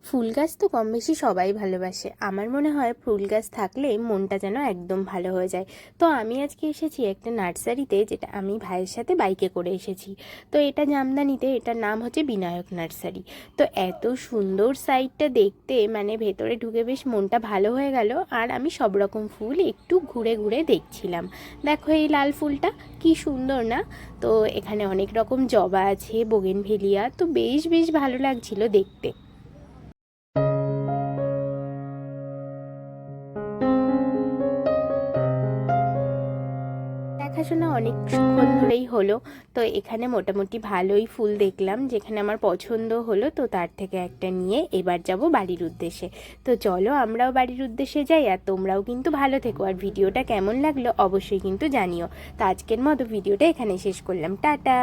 ফুল গাছ তো কম বেশি সবাই ভালোবাসে। আমার মনে হয় ফুল গাছ থাকলে মনটা যেন একদম ভালো হয়ে যায়। তো আমি আজকে এসেছি একটা নার্সারিতে, যেটা আমি ভাইয়ের সাথে বাইকে করে এসেছি। তো এটা জামদানিতে, এটার নাম হচ্ছে বিনায়ক নার্সারি। তো এত সুন্দর সাইটটা দেখতে, মানে ভেতরে ঢুকে বেশ মনটা ভালো হয়ে গেল। আর আমি সব রকম ফুল একটু ঘুরে ঘুরে দেখছিলাম। দেখো এই লাল ফুলটা কি সুন্দর না? তো এখানে অনেক রকম জবা আছে, বোগেনভেলিয়া, তো বেশ বেশ ভালো লাগছিল দেখতে। দেখাশোনা অনেকক্ষণ ধরেই হলো। তো এখানে মোটামুটি ভালোই ফুল দেখলাম, যেখানে আমার পছন্দ হলো, তো তার থেকে একটা নিয়ে এবার যাব বাড়ির উদ্দেশ্যে। তো চলো আমরাও বাড়ির উদ্দেশ্যে যাই। আর তোমরাও কিন্তু ভালো থেকো, আর ভিডিওটা কেমন লাগলো অবশ্যই কিন্তু জানিও। তো আজকের মতো ভিডিওটা এখানে শেষ করলাম, টাটা।